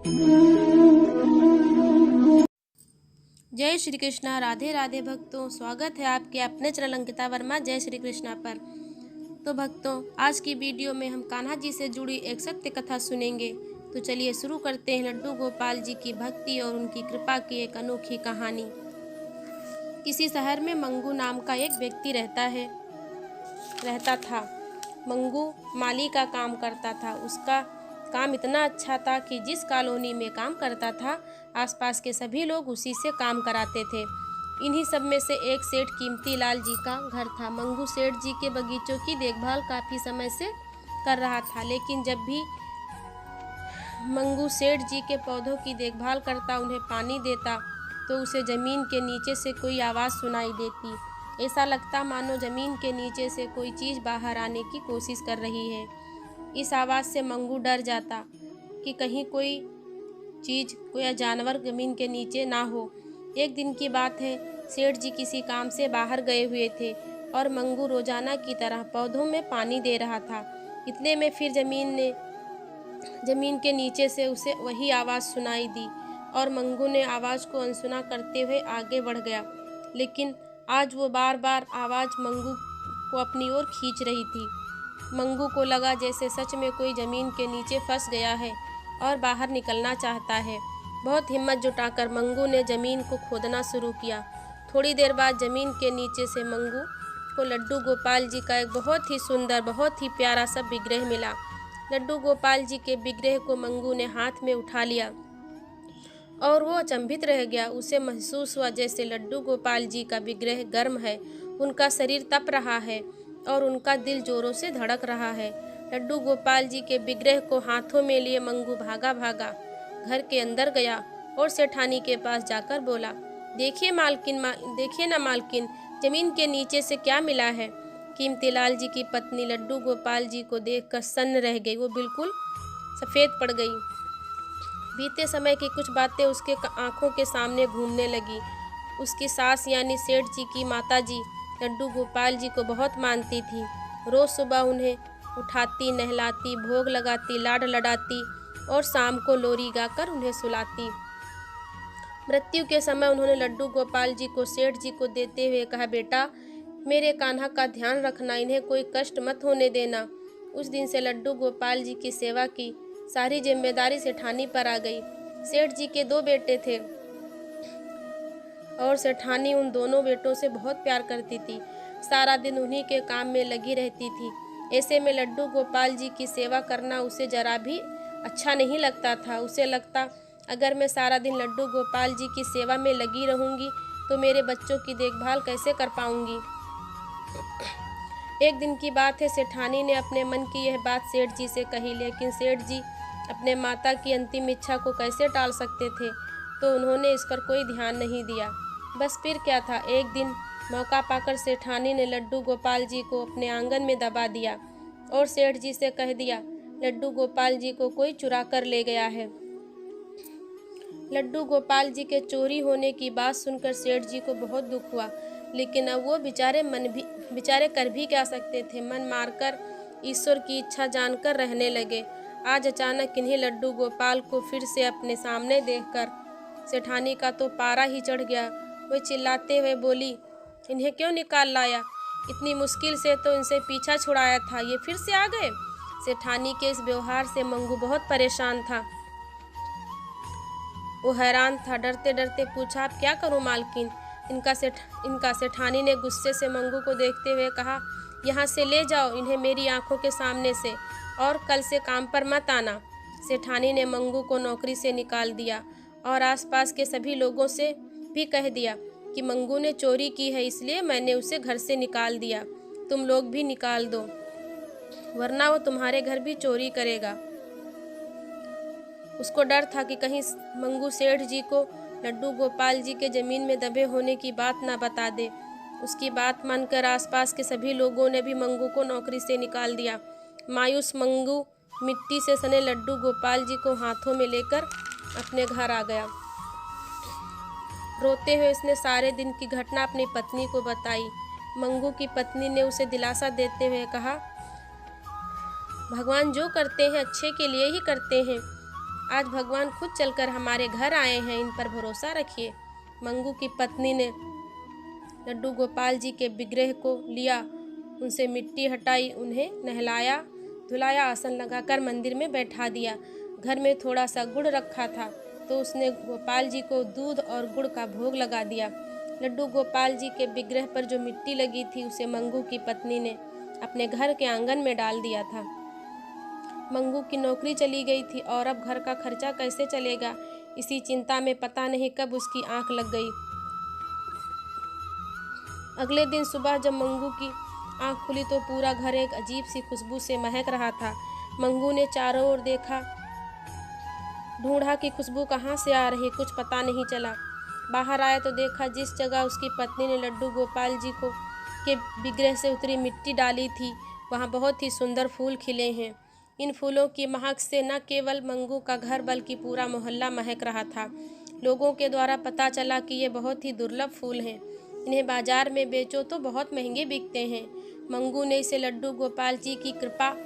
जय श्री कृष्णा। राधे राधे भक्तों, स्वागत है आपके अपने चैनल अंकिता वर्मा जय श्री कृष्णा पर। तो भक्तों, आज की वीडियो में हम कान्हा जी से जुड़ी एक सत्य कथा सुनेंगे। तो चलिए शुरू करते हैं लड्डू गोपाल जी की भक्ति और उनकी कृपा की एक अनोखी कहानी। किसी शहर में मंगू नाम का एक व्यक्ति रहता था। मंगू माली का काम करता था। उसका काम इतना अच्छा था कि जिस कॉलोनी में काम करता था, आसपास के सभी लोग उसी से काम कराते थे। इन्हीं सब में से एक सेठ कीमती लाल जी का घर था। मंगू सेठ जी के बगीचों की देखभाल काफ़ी समय से कर रहा था, लेकिन जब भी मंगू सेठ जी के पौधों की देखभाल करता, उन्हें पानी देता, तो उसे ज़मीन के नीचे से कोई आवाज़ सुनाई देती। ऐसा लगता मानो ज़मीन के नीचे से कोई चीज़ बाहर आने की कोशिश कर रही है। इस आवाज़ से मंगू डर जाता कि कहीं कोई चीज़, कोई जानवर ज़मीन के नीचे ना हो। एक दिन की बात है, सेठ जी किसी काम से बाहर गए हुए थे और मंगू रोजाना की तरह पौधों में पानी दे रहा था। इतने में फिर ज़मीन के नीचे से उसे वही आवाज़ सुनाई दी और मंगू ने आवाज़ को अनसुना करते हुए आगे बढ़ गया। लेकिन आज वो बार बार आवाज़ मंगू को अपनी ओर खींच रही थी। मंगू को लगा जैसे सच में कोई ज़मीन के नीचे फंस गया है और बाहर निकलना चाहता है। बहुत हिम्मत जुटाकर मंगू ने ज़मीन को खोदना शुरू किया। थोड़ी देर बाद ज़मीन के नीचे से मंगू को लड्डू गोपाल जी का एक बहुत ही सुंदर, बहुत ही प्यारा सा विग्रह मिला। लड्डू गोपाल जी के विग्रह को मंगू ने हाथ में उठा लिया और वो अचंभित रह गया। उसे महसूस हुआ जैसे लड्डू गोपाल जी का विग्रह गर्म है, उनका शरीर तप रहा है और उनका दिल जोरों से धड़क रहा है। लड्डू गोपाल जी के विग्रह को हाथों में लिए मंगू भागा भागा घर के अंदर गया और सेठानी के पास जाकर बोला, देखिए ना मालकिन, जमीन के नीचे से क्या मिला है। कीमती लाल जी की पत्नी लड्डू गोपाल जी को देखकर सन्न रह गई। वो बिल्कुल सफ़ेद पड़ गई। बीते समय की कुछ बातें उसके आंखों के सामने घूमने लगी। उसकी सास यानी सेठ जी की माता जी लड्डू गोपाल जी को बहुत मानती थी। रोज़ सुबह उन्हें उठाती, नहलाती, भोग लगाती, लाड लडाती और शाम को लोरी गाकर उन्हें सुलाती। मृत्यु के समय उन्होंने लड्डू गोपाल जी को सेठ जी को देते हुए कहा, बेटा, मेरे कान्हा का ध्यान रखना, इन्हें कोई कष्ट मत होने देना। उस दिन से लड्डू गोपाल जी की सेवा की सारी जिम्मेदारी सेठानी पर आ गई। सेठ जी के 2 बेटे थे और सेठानी उन दोनों बेटों से बहुत प्यार करती थी। सारा दिन उन्हीं के काम में लगी रहती थी। ऐसे में लड्डू गोपाल जी की सेवा करना उसे जरा भी अच्छा नहीं लगता था। उसे लगता, अगर मैं सारा दिन लड्डू गोपाल जी की सेवा में लगी रहूंगी तो मेरे बच्चों की देखभाल कैसे कर पाऊंगी। एक दिन की बात है, सेठानी ने अपने मन की यह बात सेठ जी से कही, लेकिन सेठ जी अपने माता की अंतिम इच्छा को कैसे टाल सकते थे, तो उन्होंने इस पर कोई ध्यान नहीं दिया। बस फिर क्या था, एक दिन मौका पाकर सेठानी ने लड्डू गोपाल जी को अपने आंगन में दबा दिया और सेठ जी से कह दिया, लड्डू गोपाल जी को कोई चुरा कर ले गया है। लड्डू गोपाल जी के चोरी होने की बात सुनकर सेठ जी को बहुत दुख हुआ, लेकिन अब वो बेचारे कर भी क्या सकते थे। मन मारकर ईश्वर की इच्छा जानकर रहने लगे। आज अचानक इन्हीं लड्डू गोपाल को फिर से अपने सामने देखकर सेठानी का तो पारा ही चढ़ गया। वो चिल्लाते हुए बोली, इन्हें क्यों निकाल लाया? इतनी मुश्किल से तो इनसे पीछा छुड़ाया था, ये फिर से आ गए। सेठानी के इस व्यवहार से मंगू बहुत परेशान था। वो हैरान था। डरते डरते पूछा, अब क्या करूं मालकिन? इनका सेठानी ने गुस्से से मंगू को देखते हुए कहा, यहाँ से ले जाओ इन्हें मेरी आंखों के सामने से, और कल से काम पर मत आना। सेठानी ने मंगू को नौकरी से निकाल दिया और आसपास के सभी लोगों से भी कह दिया कि मंगू ने चोरी की है, इसलिए मैंने उसे घर से निकाल दिया। तुम लोग भी निकाल दो, वरना वो तुम्हारे घर भी चोरी करेगा। उसको डर था कि कहीं मंगू सेठ जी को लड्डू गोपाल जी के ज़मीन में दबे होने की बात ना बता दे। उसकी बात मानकर आसपास के सभी लोगों ने भी मंगू को नौकरी से निकाल दिया। मायूस मंगू मिट्टी से सने लड्डू गोपाल जी को हाथों में लेकर अपने घर आ गया। रोते हुए उसने सारे दिन की घटना अपनी पत्नी को बताई। मंगू की पत्नी ने उसे दिलासा देते हुए कहा, भगवान जो करते हैं अच्छे के लिए ही करते हैं। आज भगवान खुद चलकर हमारे घर आए हैं, इन पर भरोसा रखिए। मंगू की पत्नी ने लड्डू गोपाल जी के विग्रह को लिया, उनसे मिट्टी हटाई, उन्हें नहलाया धुलाया, आसन लगाकर मंदिर में बैठा दिया। घर में थोड़ा सा गुड़ रखा था तो उसने गोपाल जी को दूध और गुड़ का भोग लगा दिया। लड्डू गोपाल जी के विग्रह पर जो मिट्टी लगी थी उसे मंगू की पत्नी ने अपने घर के आंगन में डाल दिया था। मंगू की नौकरी चली गई थी और अब घर का खर्चा कैसे चलेगा, इसी चिंता में पता नहीं कब उसकी आंख लग गई। अगले दिन सुबह जब मंगू की आंख खुली तो पूरा घर एक अजीब सी खुशबू से महक रहा था। मंगू ने चारों ओर देखा, ढूंढा कि खुशबू कहाँ से आ रही, कुछ पता नहीं चला। बाहर आया तो देखा जिस जगह उसकी पत्नी ने लड्डू गोपाल जी को के विग्रह से उतरी मिट्टी डाली थी वहाँ बहुत ही सुंदर फूल खिले हैं। इन फूलों की महक से न केवल मंगू का घर बल्कि पूरा मोहल्ला महक रहा था। लोगों के द्वारा पता चला कि ये बहुत ही दुर्लभ फूल हैं, इन्हें बाजार में बेचो तो बहुत महंगे बिकते हैं। मंगू ने इसे लड्डू गोपाल जी की कृपा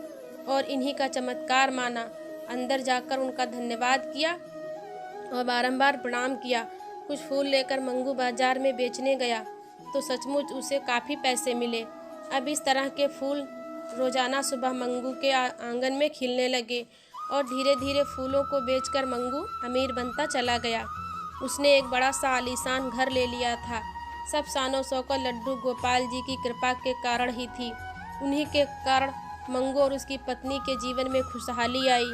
और इन्हीं का चमत्कार माना। अंदर जाकर उनका धन्यवाद किया और बारंबार प्रणाम किया। कुछ फूल लेकर मंगू बाजार में बेचने गया तो सचमुच उसे काफ़ी पैसे मिले। अब इस तरह के फूल रोज़ाना सुबह मंगू के आंगन में खिलने लगे और धीरे धीरे फूलों को बेचकर मंगू अमीर बनता चला गया। उसने एक बड़ा सा आलीशान घर ले लिया था। सब शानो शौकत लड्डू गोपाल जी की कृपा के कारण ही थी। उन्हीं के कारण मंगू और उसकी पत्नी के जीवन में खुशहाली आई।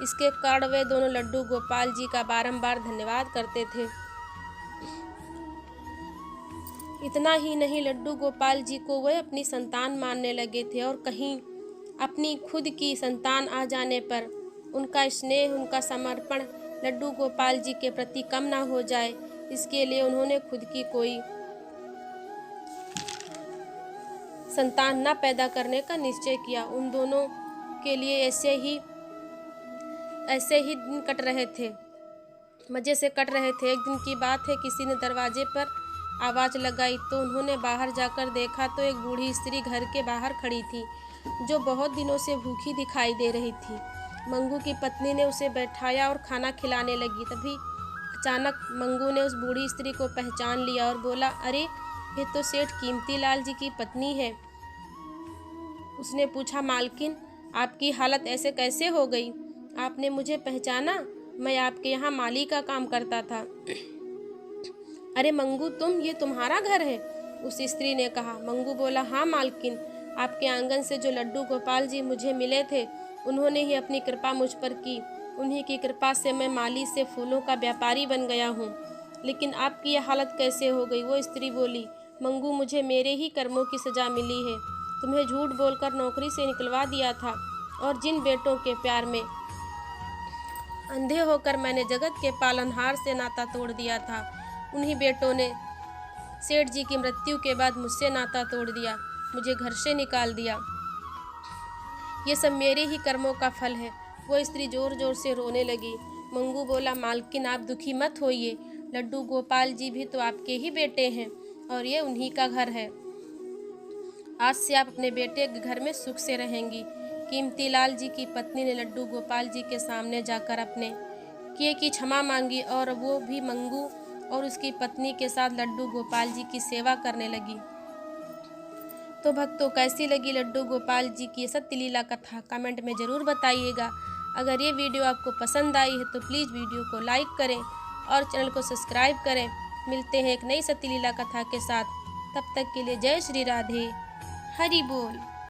इसके कारण वे दोनों लड्डू गोपाल जी का बारंबार धन्यवाद करते थे। इतना ही नहीं, लड्डू गोपाल जी को वे अपनी संतान मानने लगे थे और कहीं अपनी खुद की संतान आ जाने पर उनका स्नेह, उनका समर्पण लड्डू गोपाल जी के प्रति कम ना हो जाए, इसके लिए उन्होंने खुद की कोई संतान न पैदा करने का निश्चय किया। उन दोनों के लिए ऐसे ही दिन कट रहे थे, मज़े से कट रहे थे। एक दिन की बात है, किसी ने दरवाजे पर आवाज़ लगाई तो उन्होंने बाहर जाकर देखा तो एक बूढ़ी स्त्री घर के बाहर खड़ी थी जो बहुत दिनों से भूखी दिखाई दे रही थी। मंगू की पत्नी ने उसे बैठाया और खाना खिलाने लगी। तभी अचानक मंगू ने उस बूढ़ी स्त्री को पहचान लिया और बोला, अरे ये तो सेठ कीमती लाल जी की पत्नी है। उसने पूछा, मालकिन आपकी हालत ऐसे कैसे हो गई? आपने मुझे पहचाना? मैं आपके यहाँ माली का काम करता था। अरे मंगू, ये तुम्हारा घर है? उस स्त्री ने कहा। मंगू बोला, हाँ मालकिन, आपके आंगन से जो लड्डू गोपाल जी मुझे मिले थे उन्होंने ही अपनी कृपा मुझ पर की। उन्हीं की कृपा से मैं माली से फूलों का व्यापारी बन गया हूँ। लेकिन आपकी यह हालत कैसे हो गई? वो स्त्री बोली, मंगू, मुझे मेरे ही कर्मों की सज़ा मिली है। तुम्हें झूठ बोलकर नौकरी से निकलवा दिया था और जिन बेटों के प्यार में अंधे होकर मैंने जगत के पालनहार से नाता तोड़ दिया था, उन्हीं बेटों ने सेठ जी की मृत्यु के बाद मुझसे नाता तोड़ दिया, मुझे घर से निकाल दिया। ये सब मेरे ही कर्मों का फल है। वो स्त्री जोर जोर से रोने लगी। मंगू बोला, मालकिन आप दुखी मत होइए, लड्डू गोपाल जी भी तो आपके ही बेटे हैं और ये उन्हीं का घर है। आज से आप अपने बेटे के घर में सुख से रहेंगी। कीमती लाल जी की पत्नी ने लड्डू गोपाल जी के सामने जाकर अपने किए की क्षमा मांगी और वो भी मंगू और उसकी पत्नी के साथ लड्डू गोपाल जी की सेवा करने लगी। तो भक्तों, कैसी लगी लड्डू गोपाल जी की सत्य लीला कथा? कमेंट में ज़रूर बताइएगा। अगर ये वीडियो आपको पसंद आई है तो प्लीज़ वीडियो को लाइक करें और चैनल को सब्सक्राइब करें। मिलते हैं एक नई सत्य लीला कथा के साथ। तब तक के लिए जय श्री राधे, हरि बोल।